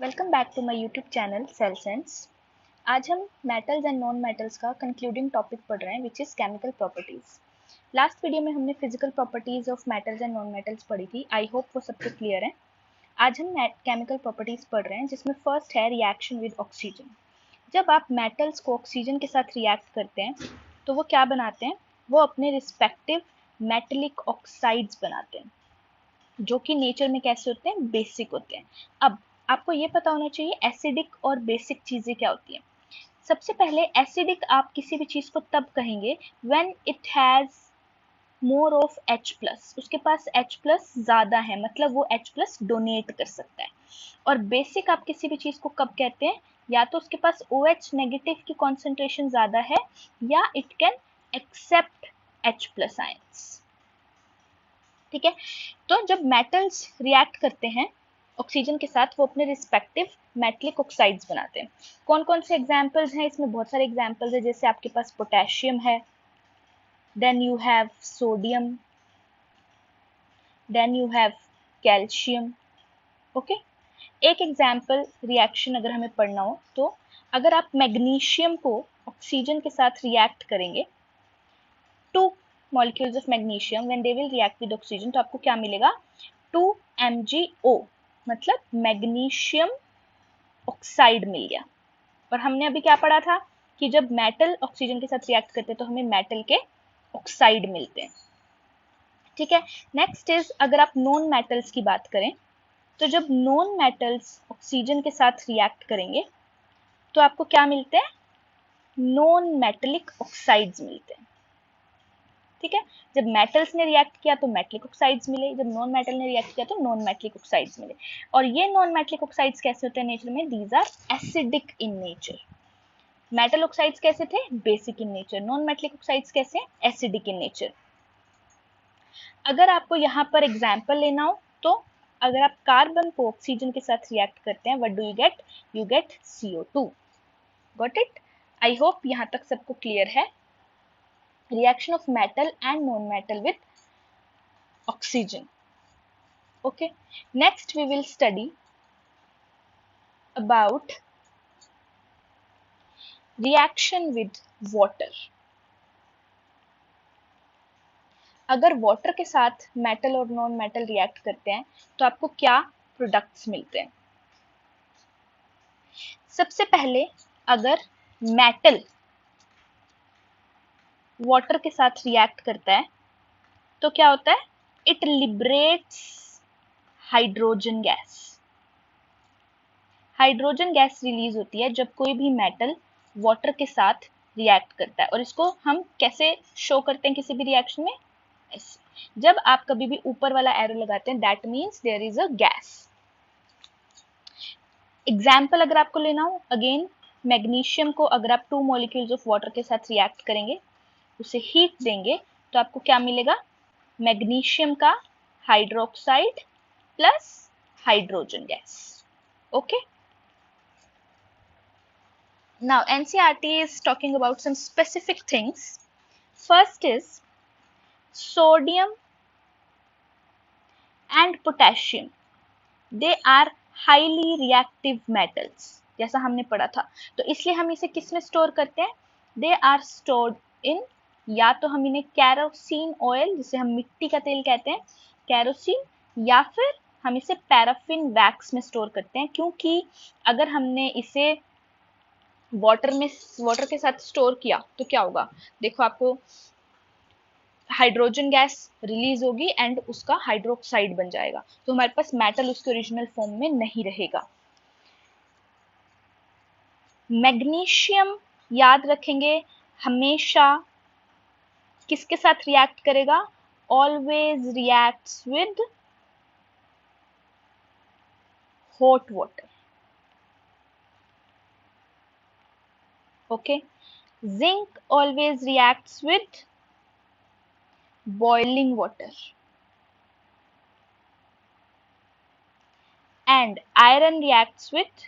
Welcome back to my YouTube channel Cell Sense. आज हम metals and non metals का concluding topic पढ़ रहे हैं which is chemical properties. Last video में हमने physical properties of metals and non metals पढ़ी थी। आई होप वो सबको क्लियर है। आज हम केमिकल प्रॉपर्टीज़ पढ़ रहे हैं जिसमें फर्स्ट है रिएक्शन विद ऑक्सीजन। जब आप मेटल्स को ऑक्सीजन के साथ रिएक्ट करते हैं तो वो क्या बनाते हैं, वो अपने रिस्पेक्टिव मेटेलिक ऑक्साइड्स बनाते हैं जो कि नेचर में कैसे होते हैं, बेसिक होते हैं। अब आपको ये पता होना चाहिए एसिडिक और बेसिक चीज़ें क्या होती हैं। सबसे पहले एसिडिक आप किसी भी चीज़ को तब कहेंगे when it has more of H+, उसके पास H+ ज़्यादा है, मतलब वो H+ डोनेट कर सकता है। और बेसिक आप किसी भी चीज़ को कब कहते हैं, या तो उसके पास OH नेगेटिव की कॉन्सेंट्रेशन ज़्यादा है या it can accept H+ ions. ठीक है, तो जब मेटल्स रिएक्ट करते हैं ऑक्सीजन के साथ वो अपने रिस्पेक्टिव मेटलिक ऑक्साइड्स बनाते हैं। कौन कौन से एग्जांपल्स हैं, इसमें बहुत सारे एग्जांपल्स हैं। जैसे आपके पास पोटेशियम है, then you have sodium, then you have calcium. Okay, एक एग्जांपल रिएक्शन अगर हमें पढ़ना हो तो अगर आप मैग्नीशियम को ऑक्सीजन के साथ रिएक्ट करेंगे, to molecules of magnesium when they will react with oxygen, तो आपको क्या मिलेगा, 2MgO, मतलब मैग्नीशियम ऑक्साइड मिल गया। और हमने अभी क्या पढ़ा था कि जब मेटल ऑक्सीजन के साथ रिएक्ट करते हैं तो हमें मेटल के ऑक्साइड मिलते हैं। ठीक है, नेक्स्ट इज अगर आप नॉन मेटल्स की बात करें तो जब नॉन मेटल्स ऑक्सीजन के साथ रिएक्ट करेंगे तो आपको क्या मिलते हैं, नॉन मेटेलिक ऑक्साइड्स मिलते हैं। ठीक है, जब मेटल्स ने रिएक्ट किया तो मेटलिक ऑक्साइड्स मिले, जब नॉन मेटल ने रिएक्ट किया तो नॉन मेटलिक ऑक्साइड्स मिले। और ये नॉन मेटलिक ऑक्साइड्स कैसे होते हैं नेचर में, these are acidic in nature. Metal oxides कैसे थे, basic in nature. Non metallic oxides कैसे, एसिडिक इन नेचर। अगर आपको यहाँ पर एग्जाम्पल लेना हो तो अगर आप कार्बन को ऑक्सीजन के साथ रिएक्ट करते हैं, what do you get, you get CO2। Got it? I hope यहाँ तक सबको क्लियर है। Reaction of metal and non-metal with oxygen. Okay, next we will study about reaction with water. अगर वाटर के साथ मेटल और नॉन मेटल रिएक्ट करते हैं तो आपको क्या प्रोडक्ट्स मिलते हैं। सबसे पहले अगर मेटल वाटर के साथ रिएक्ट करता है तो क्या होता है, it liberates hydrogen gas. Hydrogen gas release होती है जब कोई भी मेटल वाटर के साथ रिएक्ट करता है। और इसको हम कैसे शो करते हैं किसी भी रिएक्शन में, ऐसे जब आप कभी भी ऊपर वाला एरो लगाते हैं that means there is a gas. Example अगर आपको लेना हो, अगेन मैग्नीशियम को अगर आप 2 मॉलिक्यूल्स ऑफ वाटर के साथ रिएक्ट करेंगे, उसे हीट देंगे तो आपको क्या मिलेगा, मैग्नीशियम का hydroxide plus hydrogen gas. Okay, now NCERT is talking about some specific things. First is sodium and potassium, they are highly reactive metals, जैसा हमने पढ़ा था। तो इसलिए हम इसे किस में स्टोर करते हैं, they are stored in, या तो हम इन्हें कैरोसिन ऑयल, जिसे हम मिट्टी का तेल कहते हैं, कैरोसिन, या फिर हम इसे पैराफिन वैक्स में स्टोर करते हैं। क्योंकि अगर हमने इसे वाटर के साथ स्टोर किया तो क्या होगा, देखो आपको हाइड्रोजन गैस रिलीज होगी एंड उसका हाइड्रोक्साइड बन जाएगा, तो हमारे पास मेटल उसके ओरिजिनल फॉर्म में नहीं रहेगा। मैग्नीशियम याद रखेंगे हमेशा किसके साथ रिएक्ट करेगा, always reacts with hot water. Okay, zinc always reacts with boiling water and iron reacts with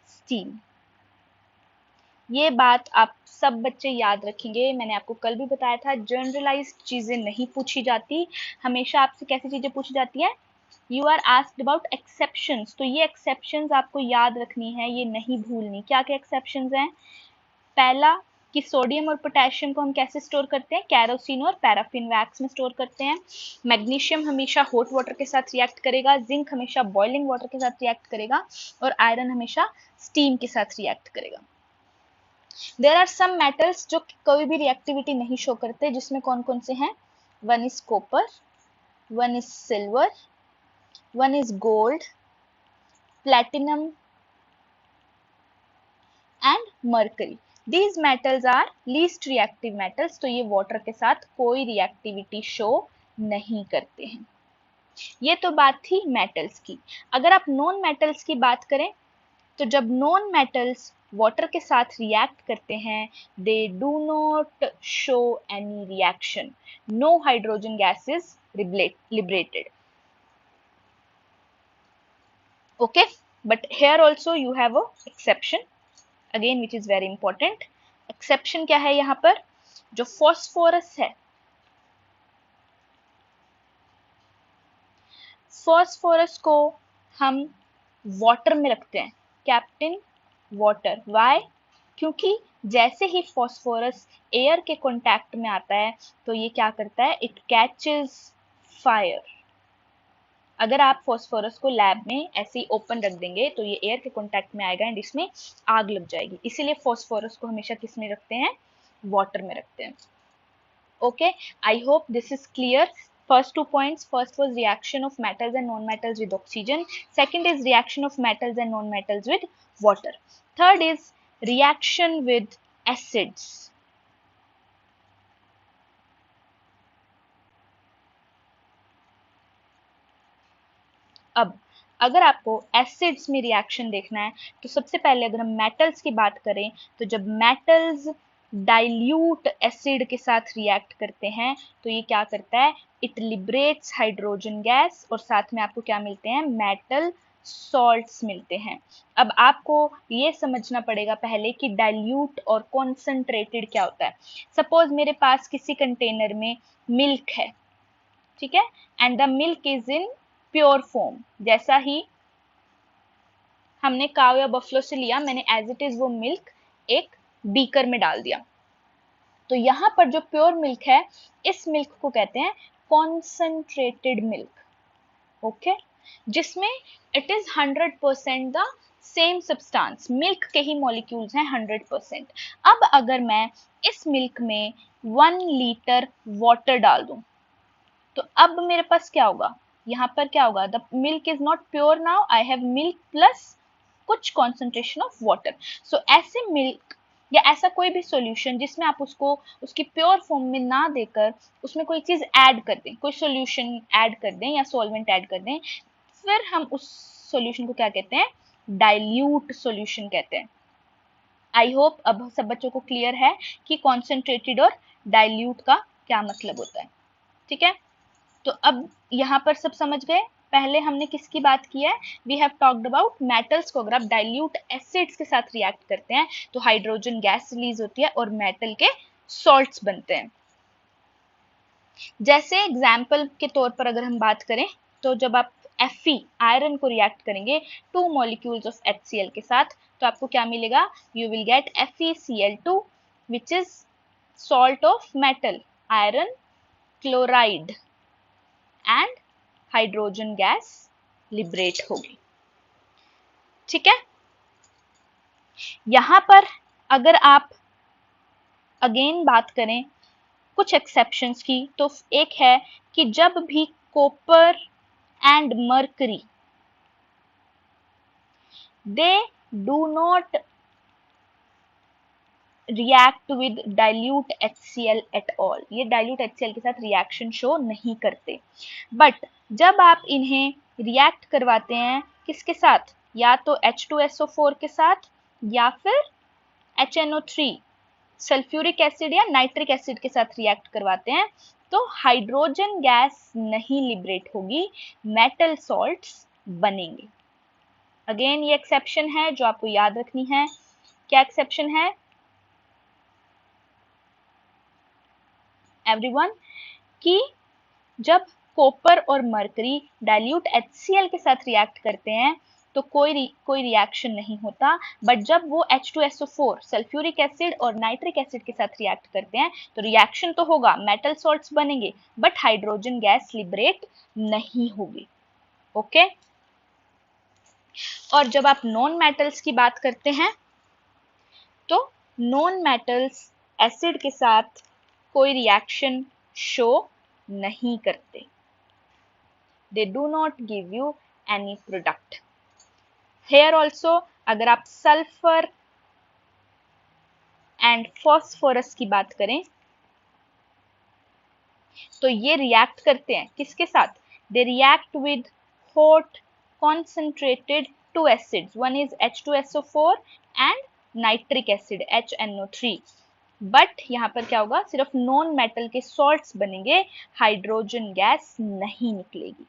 steam। ये बात आप सब बच्चे याद रखेंगे। मैंने आपको कल भी बताया था जनरलाइज्ड चीजें नहीं पूछी जाती, हमेशा आपसे कैसी चीजें पूछी जाती हैं, you are asked about exceptions, तो ये एक्सेप्शंस आपको याद रखनी है, ये नहीं भूलनी। क्या क्या एक्सेप्शंस हैं? पहला कि सोडियम और पोटेशियम को हम कैसे स्टोर करते हैं? कैरोसिन और पैराफिन वैक्स में स्टोर करते हैं। मैग्नीशियम हमेशा हॉट वाटर के साथ रिएक्ट करेगा, जिंक हमेशा बॉइलिंग वाटर के साथ रिएक्ट करेगा, और आयरन हमेशा स्टीम के साथ रिएक्ट करेगा। देयर आर सम मेटल्स जो कोई भी रिएक्टिविटी नहीं शो करते, जिसमें कौन कौन से हैं? One is copper, one is silver, one is gold, platinum and mercury. These metals are least reactive metals, तो ये वाटर के साथ कोई रिएक्टिविटी शो नहीं करते हैं। ये तो बात थी मेटल्स की। अगर आप नॉन मेटल्स की बात करें, तो जब नॉन मेटल्स वाटर के साथ रिएक्ट करते हैं, they do not show any reaction, no hydrogen gas is liberated. Okay, but here also you have a exception again which is very important. Exception क्या है यहाँ पर? जो फॉस्फोरस है, फॉस्फोरस को हम वाटर में रखते हैं, कैप्टन वाटर। वाई? क्योंकि जैसे ही फॉस्फोरस एयर के कांटेक्ट में आता है तो ये क्या करता है? It catches fire. अगर आप फॉस्फोरस को लैब में ऐसे ही ओपन रख देंगे तो ये एयर के कांटेक्ट में आएगा एंड इसमें आग लग जाएगी। इसीलिए फॉस्फोरस को हमेशा किस में रखते हैं? वाटर में रखते हैं। Okay, I hope this is clear. First 2 points, first was reaction of metals and non-metals with oxygen. Second is reaction of metals and non-metals with water. Third is reaction with acids. अब अगर आपको acids में reaction देखना है तो सबसे पहले अगर हम मेटल्स की बात करें तो जब मेटल्स डाइल्यूट एसिड के साथ रिएक्ट करते हैं तो ये क्या करता है? इट लिबरेट्स हाइड्रोजन गैस और साथ में आपको क्या मिलते हैं? मेटल सॉल्ट्स मिलते हैं। अब आपको ये समझना पड़ेगा पहले कि डाइल्यूट और कॉन्सेंट्रेटेड क्या होता है। सपोज मेरे पास किसी कंटेनर में मिल्क है, ठीक है, and the milk is in pure form. जैसा ही हमने काव या बफलो से लिया, मैंने एज इट इज वो मिल्क एक बीकर में डाल दिया, तो यहाँ पर जो प्योर मिल्क है, इस मिल्क को कहते हैं कॉन्सेंट्रेटेड मिल्क। ओके, जिसमें it is 100% the same substance, milk के ही मॉलिक्यूल्स हैं 100%। अब अगर मैं इस मिल्क में 1 लीटर वाटर डाल दूं तो अब मेरे पास क्या होगा? यहाँ पर क्या होगा? The milk is not pure now, I have milk plus कुछ कॉन्सेंट्रेशन ऑफ वाटर। सो ऐसे मिल्क या ऐसा कोई भी सॉल्यूशन जिसमें आप उसको उसकी प्योर फॉर्म में ना देकर उसमें कोई चीज ऐड कर दें, कोई सॉल्यूशन ऐड कर दें या सॉल्वेंट ऐड कर दें, फिर हम उस सॉल्यूशन को क्या कहते हैं? डाइल्यूट सॉल्यूशन कहते हैं। आई होप अब सब बच्चों को क्लियर है कि कॉन्सेंट्रेटेड और डाइल्यूट का क्या मतलब होता है। ठीक है, तो अब यहाँ पर सब समझ गए। पहले हमने किसकी बात की है? We have talked about metals को अगर आप डाइल्यूट एसिड्स के साथ रिएक्ट करते हैं तो हाइड्रोजन गैस रिलीज होती है और मेटल के सॉल्ट्स बनते हैं। जैसे एग्जाम्पल के तौर पर अगर हम बात करें तो जब आप Fe आयरन को रिएक्ट करेंगे 2 मॉलिक्यूल्स ऑफ HCl के साथ तो आपको क्या मिलेगा? You will get FeCl2 which is salt of metal iron chloride and hydrogen gas liberate होगी। ठीक है, यहां पर अगर आप अगेन बात करें कुछ एक्सेप्शंस की तो एक है कि जब भी copper and mercury they do not react with dilute HCl at all, ये डाइल्यूट HCl के साथ रिएक्शन शो नहीं करते, बट जब आप इन्हें रिएक्ट करवाते हैं किसके साथ? या तो H2SO4 के साथ या फिर HNO3 सल्फ्यूरिक एसिड या नाइट्रिक एसिड के साथ रिएक्ट करवाते हैं तो हाइड्रोजन गैस नहीं लिबरेट होगी, मेटल सॉल्ट्स बनेंगे। अगेन ये एक्सेप्शन है जो आपको याद रखनी है। क्या एक्सेप्शन है एवरीवन? कि जब कॉपर और मरकरी डाइल्यूट HCl के साथ रिएक्ट करते हैं तो कोई रिएक्शन नहीं होता, बट जब वो H2SO4 सल्फ्यूरिक एसिड और नाइट्रिक एसिड के साथ रिएक्ट करते हैं तो रिएक्शन तो होगा, मेटल सॉल्ट्स बनेंगे, बट हाइड्रोजन गैस लिबरेट नहीं होगी। ओके और जब आप नॉन मेटल्स की बात करते हैं तो नॉन मेटल्स एसिड के साथ कोई रिएक्शन शो नहीं करते, they do not give you any product. Here also अगर आप सल्फर एंड फॉस्फोरस की बात करें तो ये रिएक्ट करते हैं किसके साथ, they react with hot concentrated two acids, one is H2SO4 and nitric acid HNO3, but यहाँ पर क्या होगा, सिर्फ नॉन मेटल के सॉल्ट्स बनेंगे, हाइड्रोजन गैस नहीं निकलेगी,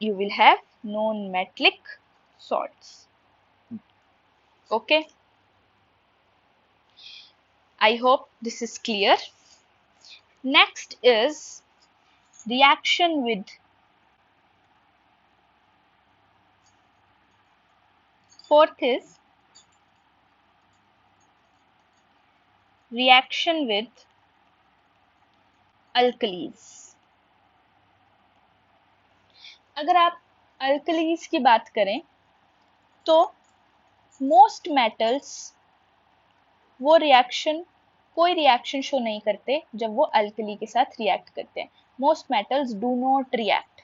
you will have non-metallic salts. Okay, I hope this is clear. Next is reaction with fourth is reaction with alkalis. अगर आप अल्कलीज की बात करें तो मोस्ट मेटल्स वो कोई रिएक्शन शो नहीं करते जब वो अल्कली के साथ रिएक्ट करते हैं, most metals do not react.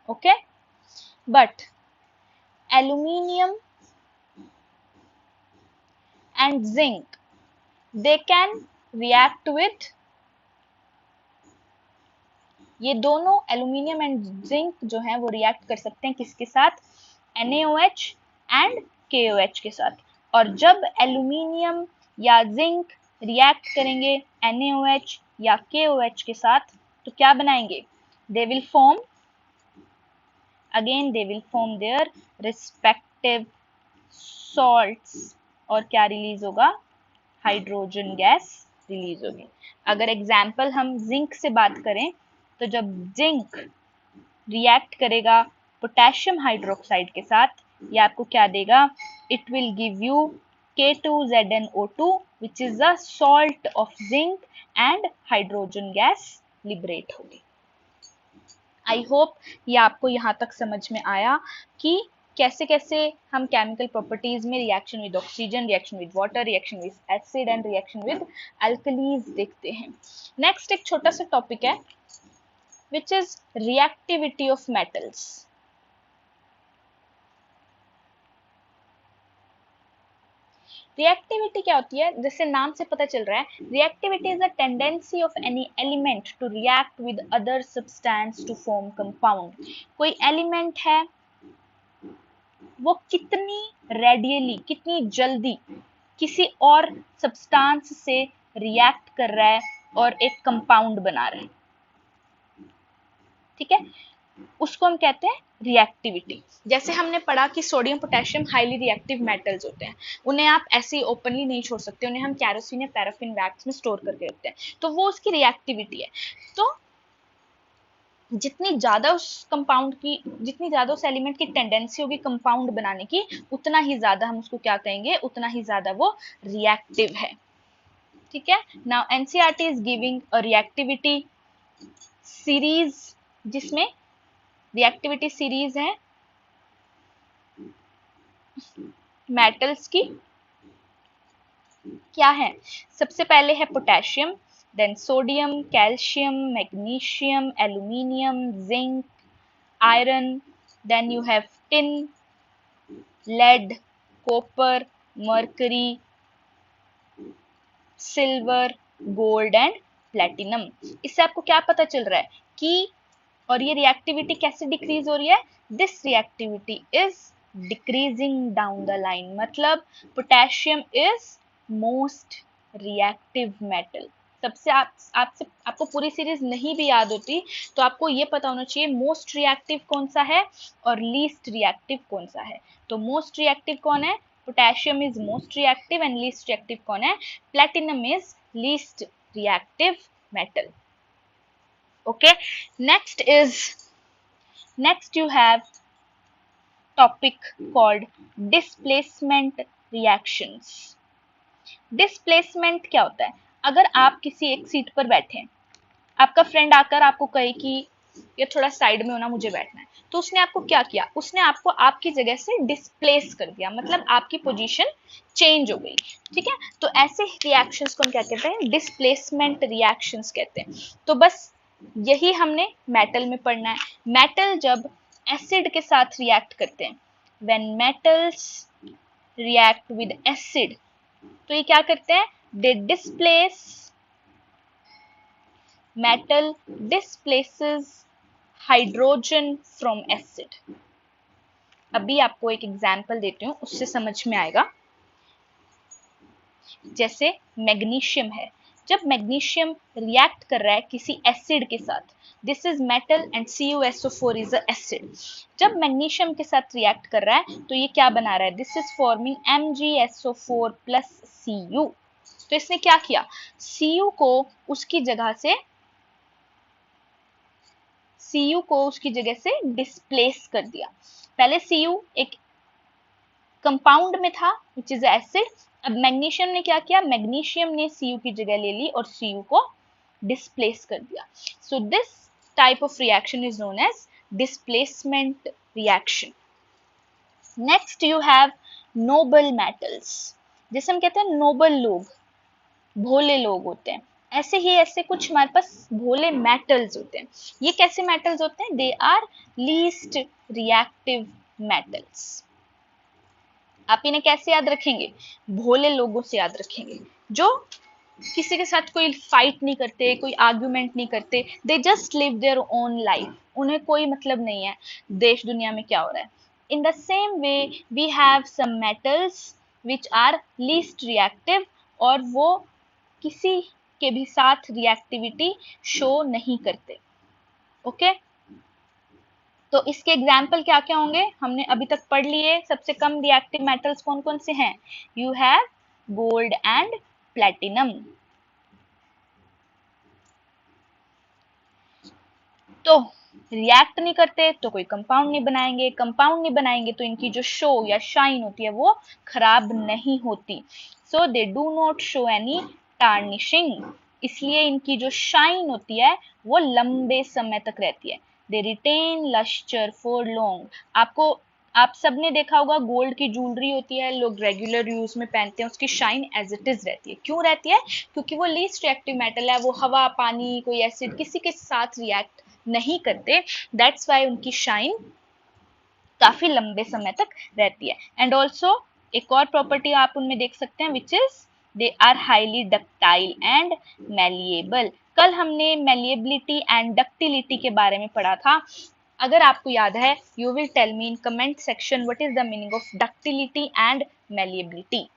Okay, but aluminium and zinc they can react with, ये दोनों एल्यूमिनियम एंड जिंक जो है वो रिएक्ट कर सकते हैं किसके साथ, NaOH एंड KOH के साथ। और जब एल्यूमिनियम या जिंक रिएक्ट करेंगे NaOH या KOH के साथ तो क्या बनाएंगे, they will form their respective salts, और क्या रिलीज होगा, हाइड्रोजन गैस रिलीज होगी। अगर एग्जाम्पल हम जिंक से बात करें तो जब जिंक रिएक्ट करेगा पोटेशियम हाइड्रोक्साइड के साथ, ये आपको क्या देगा, it will give you K2ZnO2 which is the salt of zinc and hydrogen gas liberate होगी। आई होप ये आपको यहाँ तक समझ में आया कि कैसे कैसे हम केमिकल प्रॉपर्टीज में reaction with oxygen, reaction with water, reaction with acid and reaction with alkalis देखते हैं। नेक्स्ट एक छोटा सा टॉपिक है which is reactivity of metals. Reactivity क्या होती है, जैसे नाम से पता चल रहा है, reactivity is a tendency of any element to react with other substance to form compound. कोई एलिमेंट है वो कितनी रेडियली, कितनी जल्दी किसी और सब्सटेंस से रिएक्ट कर रहा है और एक कंपाउंड बना रहा है, ठीक है, उसको हम कहते हैं रिएक्टिविटी। जैसे हमने पढ़ा कि sodium potassium highly reactive metals होते हैं, उन्हें आप ऐसे ही ओपनली नहीं छोड़ सकते, उन्हें हम कैरोसिन या पैराफिन वैक्स में स्टोर करके रखते हैं, तो वो उसकी रिएक्टिविटी है। तो जितनी ज्यादा उस एलिमेंट की टेंडेंसी होगी कंपाउंड बनाने की, उतना ही ज्यादा हम उसको क्या कहेंगे, उतना ही ज्यादा वो रिएक्टिव है। ठीक है, now NCERT is giving a reactivity series, जिसमें रिएक्टिविटी सीरीज है मेटल्स की, क्या है, सबसे पहले है potassium, then sodium, calcium, magnesium, aluminium, zinc, iron, then you have tin, lead, copper, mercury, silver, gold and platinum. इससे आपको क्या पता चल रहा है कि, और ये रिएक्टिविटी कैसे डिक्रीज हो रही है, this reactivity is decreasing down the line, मतलब potassium is most reactive metal. सबसे आपको पूरी सीरीज नहीं भी याद होती तो आपको ये पता होना चाहिए मोस्ट रिएक्टिव कौन सा है और लीस्ट रिएक्टिव कौन सा है। तो मोस्ट रिएक्टिव कौन है, potassium is most reactive, and least reactive कौन है, platinum is least reactive metal. Okay, next you have topic called displacement reactions. Displacement क्या होता है? अगर आप किसी एक सीट पर बैठे हैं, आपका फ्रेंड आकर आपको कहे कि ये थोड़ा साइड में होना, मुझे बैठना है, तो उसने आपको क्या किया? उसने आपको आपकी जगह से डिस्प्लेस कर दिया, मतलब आपकी पोजीशन चेंज हो गई। ठीक है, तो ऐसे रिएक्शंस को हम क्या कहते हैं? डिस्प्लेसमेंट रिएक्शंस कहते हैं। तो बस यही हमने मेटल में पढ़ना है। मेटल जब एसिड के साथ रिएक्ट करते हैं, when metals react with acid, तो ये क्या करते हैं? They displace, metal displaces hydrogen from acid. अभी आपको एक एग्जांपल देती हूँ, उससे समझ में आएगा। जैसे मैग्नीशियम है, जब मैग्नीशियम रिएक्ट कर रहा है किसी एसिड के साथ, this is metal and CuSO4 is a acid. जब मैग्नीशियम के साथ रिएक्ट कर रहा है तो ये क्या बना रहा है? This is forming MgSO4 plus Cu। तो इसने क्या किया? Cu को उसकी जगह से डिस्प्लेस कर दिया। पहले Cu एक कंपाउंड में था विच इज एसिड, अब मैग्नीशियम ने क्या किया? मैग्नीशियम ने Cu की जगह ले ली और Cu को डिस्प्लेस कर दिया। So this type of reaction is known as displacement reaction. Next you have noble metals, जिसे हम कहते हैं नोबल लोग, भोले लोग होते हैं। ऐसे कुछ हमारे पास भोले मेटल्स होते हैं। ये कैसे मेटल्स होते हैं? They are least reactive metals. आप इन्हें कैसे याद रखेंगे? भोले लोगों से याद रखेंगे, जो किसी के साथ कोई फाइट नहीं करते, कोई आर्ग्यूमेंट नहीं करते, they just live their own life, उन्हें कोई मतलब नहीं है देश दुनिया में क्या हो रहा है। In the same way we have some metals which are least reactive, और वो किसी के भी साथ रिएक्टिविटी शो नहीं करते। ओके, तो इसके एग्जाम्पल क्या क्या होंगे? हमने अभी तक पढ़ लिए। सबसे कम रिएक्टिव मेटल्स कौन कौन से हैं? You have gold and platinum. तो रिएक्ट नहीं करते तो कोई कंपाउंड नहीं बनाएंगे, कंपाउंड नहीं बनाएंगे तो इनकी जो शो या शाइन होती है वो खराब नहीं होती। So they do not show any tarnishing, इसलिए इनकी जो शाइन होती है वो लंबे समय तक रहती है। They retain lustre for long. आप सबने देखा होगा गोल्ड की ज्वेलरी होती है, लोग रेगुलर यूज में पहनते हैं, उसकी शाइन एज इट इज रहती है। क्यों रहती है? क्योंकि वो लीस्ट रिएक्टिव मेटल है, वो हवा, पानी, कोई एसिड किसी के साथ रिएक्ट नहीं करते। दैट्स वाई उनकी शाइन काफी लंबे समय तक रहती है। एंड ऑल्सो एक और प्रॉपर्टी आप उनमें देख सकते हैं which is they are highly ductile and malleable. कल हमने मैलिएबिलिटी एंड डक्टिलिटी के बारे में पढ़ा था। अगर आपको याद है, you will tell me in comment section what is the meaning of ductility and malleability.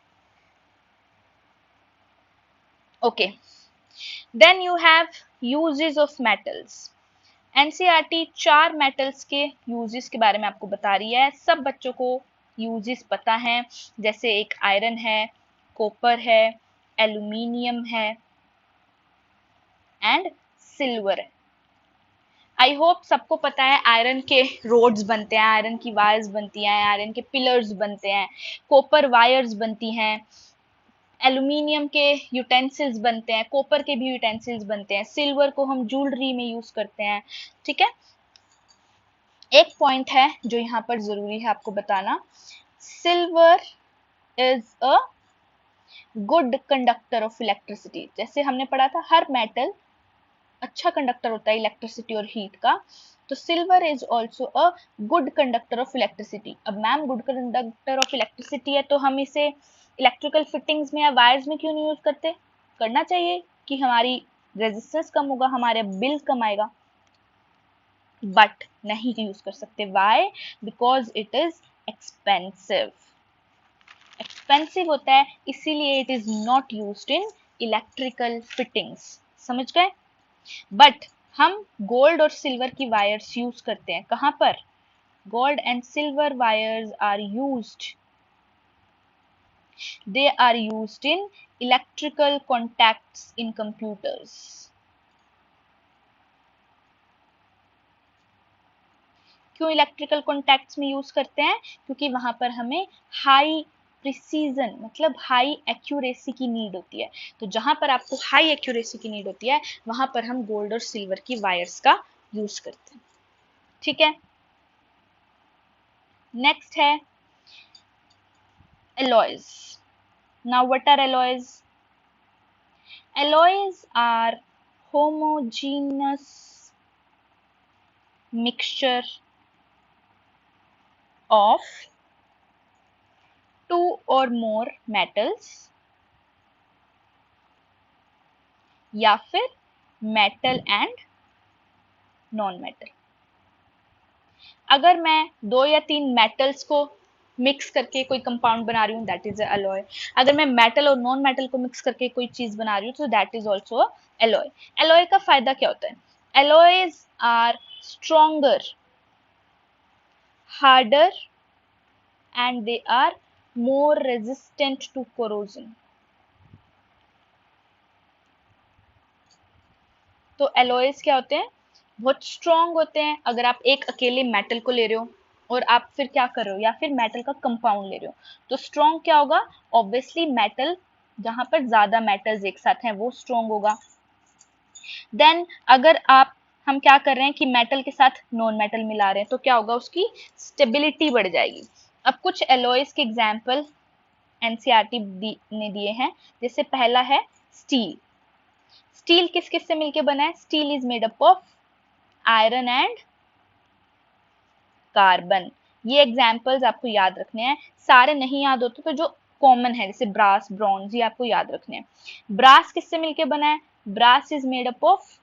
Okay, then you have uses of metals. NCERT 4 metals के यूजेस के बारे में आपको बता रही है। सब बच्चों को यूजेस पता हैं, जैसे एक आयरन है, कॉपर है, एल्यूमिनियम है एंड सिल्वर है। आई होप सबको पता है आयरन के रोड्स बनते हैं, आयरन की वायर्स बनती हैं, आयरन के पिलर्स बनते हैं, कॉपर वायर्स बनती हैं, एल्यूमिनियम के यूटेंसिल्स बनते हैं, कॉपर के भी यूटेंसिल्स बनते हैं, सिल्वर को हम ज्वेलरी में यूज करते हैं। ठीक है, एक पॉइंट है जो यहाँ पर जरूरी है आपको बताना, silver is a good conductor of electricity. जैसे हमने पढ़ा था हर मेटल अच्छा कंडक्टर होता है इलेक्ट्रिसिटी और हीट का, तो silver is also a good conductor of electricity. अब ma'am good conductor of electricity है तो हम इसे इलेक्ट्रिकल फिटिंग्स में या वायर्स में क्यों नहीं यूज करते? करना चाहिए कि हमारी रेजिस्टेंस कम होगा, हमारे बिल कम आएगा, बट नहीं यूज कर सकते। Why? Because it is expensive. Expensive होता है इसीलिए it is not used in electrical fittings. समझ गए? बट हम गोल्ड और सिल्वर की वायर्स यूज करते हैं कहां पर? Gold and silver wires are used, they are used in electrical contacts in computers. क्यों इलेक्ट्रिकल कॉन्टैक्ट्स में यूज करते हैं? क्योंकि वहां पर हमें हाई प्रिसीजन मतलब हाई एक्यूरेसी की नीड होती है। तो जहां पर आपको हाई एक्यूरेसी की नीड होती है वहां पर हम गोल्ड और सिल्वर की वायर्स का यूज करते हैं। ठीक है, नेक्स्ट है alloys. Now what are alloys? Alloys are homogeneous mixture of two or more metals या फिर मेटल एंड नॉन मेटल। अगर मैं दो या तीन मेटल्स को मिक्स करके कोई कंपाउंड बना रही हूँ दैट इज अलॉय। अगर मैं मेटल और नॉन मेटल को मिक्स करके कोई चीज बना रही हूँ तो that is also alloy. Alloy का फायदा क्या होता है? Alloys are stronger, harder and they are more resistant to corrosion. तो अलॉयज क्या होते हैं? बहुत स्ट्रॉन्ग होते हैं। अगर आप एक अकेले मेटल को ले रहे हो और आप फिर क्या कर रहे हो, या फिर मेटल का कंपाउंड ले रहे हो, तो स्ट्रॉन्ग क्या होगा? ऑब्वियसली मेटल, जहां पर ज्यादा मेटल्स एक साथ हैं वो स्ट्रॉन्ग होगा। देन अगर आप हम क्या कर रहे हैं कि मेटल के साथ नॉन मेटल मिला रहे हैं तो क्या होगा? उसकी स्टेबिलिटी बढ़ जाएगी। अब कुछ एलॉयज के एग्जाम्पल एनसीईआरटी ने दिए हैं। जैसे पहला है स्टील। स्टील किस किस से मिलकर बना है? Steel is made up of iron and carbon. ये एग्जाम्पल्स आपको याद रखने हैं। सारे नहीं याद होते तो जो कॉमन है जैसे ब्रास, ब्रॉन्ज, ये आपको याद रखने हैं। ब्रास किससे मिलकर बना है? Brass is made up of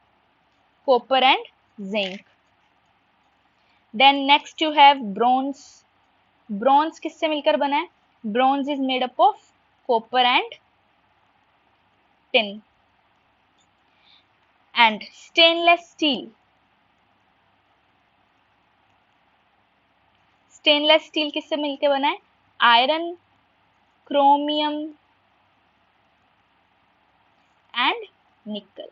copper and zinc. Then next you have bronze. Bronze किससे मिलकर बना है? Bronze is made up of copper and tin. And stainless steel. Stainless steel किससे मिलकर बना है? Iron, chromium and nickel.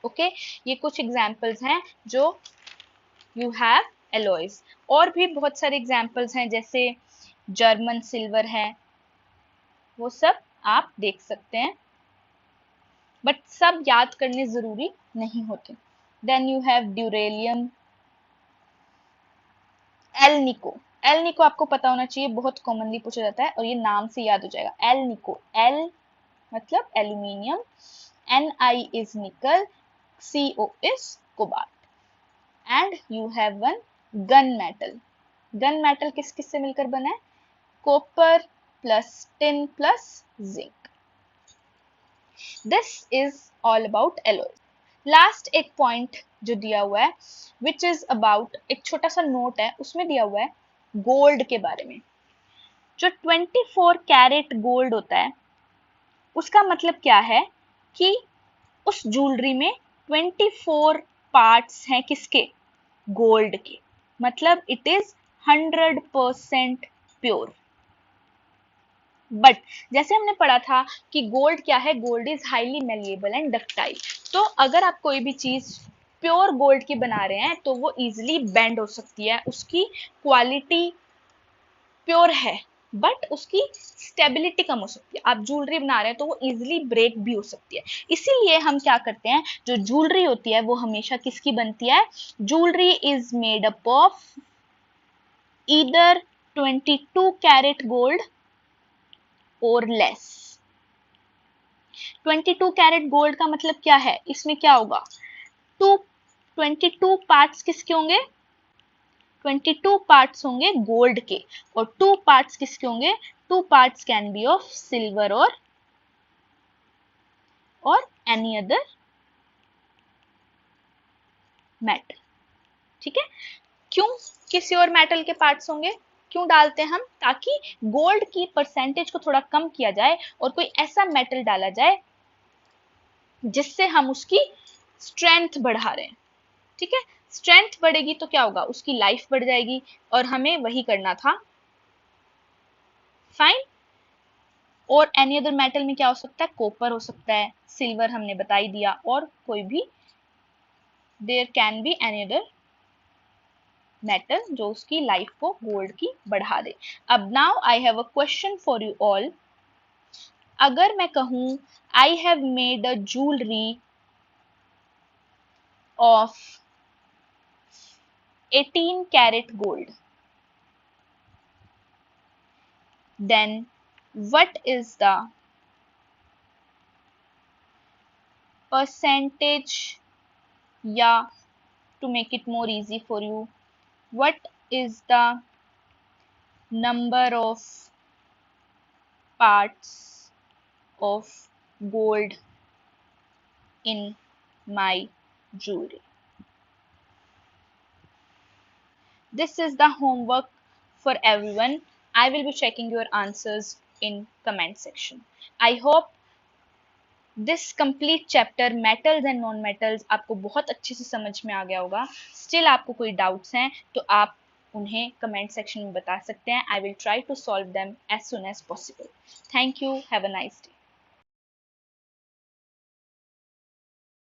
Okay, ये कुछ एग्जाम्पल्स हैं जो यू हैव एलॉयज। और भी बहुत सारे एग्जाम्पल्स हैं जैसे जर्मन सिल्वर है, वो सब आप देख सकते हैं, बट सब याद करने जरूरी नहीं होते। देन यू हैव ड्यूरेलियम, एल निको। एल निको आपको पता होना चाहिए, बहुत कॉमनली पूछा जाता है और ये नाम से याद हो जाएगा। एल निको, एल मतलब एल्यूमिनियम, एन आई इज निकल, CO is cobalt. And you have one gun metal. Gun metal किस किस से मिलकर बना है? Copper plus tin plus zinc. This is all about alloys. Last एक पॉइंट जो दिया हुआ है विच इज अबाउट, एक छोटा सा नोट है उसमें दिया हुआ है गोल्ड के बारे में। जो 24 कैरेट गोल्ड होता है उसका मतलब क्या है कि उस ज्वेलरी में 24 पार्ट्स हैं किसके? गोल्ड के। मतलब इट इज 100% प्योर। बट जैसे हमने पढ़ा था कि गोल्ड क्या है? Gold is highly malleable and ductile. तो अगर आप कोई भी चीज प्योर गोल्ड की बना रहे हैं तो वो इजिली बेंड हो सकती है। उसकी क्वालिटी प्योर है बट उसकी स्टेबिलिटी कम हो सकती है। आप ज्वेलरी बना रहे हैं तो वो इजिली ब्रेक भी हो सकती है। इसीलिए हम क्या करते हैं, जो ज्वेलरी होती है वो हमेशा किसकी बनती है? Jewellery is made up of either 22 carat gold और लेस। 22 कैरेट गोल्ड का मतलब क्या है? इसमें क्या होगा? 22 पार्ट्स किसके होंगे? 22 पार्ट्स होंगे गोल्ड के और 2 पार्ट्स किसके होंगे? 2 parts can be of silver और एनी अदर मेटल। ठीक है, क्यों किसी और मेटल के पार्ट्स होंगे? क्यों डालते हैं हम? ताकि गोल्ड की परसेंटेज को थोड़ा कम किया जाए और कोई ऐसा मेटल डाला जाए जिससे हम उसकी स्ट्रेंथ बढ़ा रहे हैं। ठीक है, स्ट्रेंथ बढ़ेगी तो क्या होगा? उसकी लाइफ बढ़ जाएगी और हमें वही करना था। फाइन। और एनी अदर मेटल में क्या हो सकता है? कॉपर हो सकता है, सिल्वर हमने बता ही दिया, और कोई भी there can be any other metal जो उसकी लाइफ को गोल्ड की बढ़ा दे। अब now I have a question for you all. अगर मैं कहूं I have made a jewellery of 18 carat gold, then what is the percentage, या to make it more easy for you, what is the number of parts of gold in my jewelry? This is the homework for everyone. I will be checking your answers in comment section. I hope this complete chapter metals and non metals आपको बहुत अच्छे से समझ में आ गया होगा। Still आपको कोई डाउट्स हैं तो आप उन्हें कमेंट सेक्शन में बता सकते हैं। I will try to solve them as soon as possible. Thank you, have a nice day.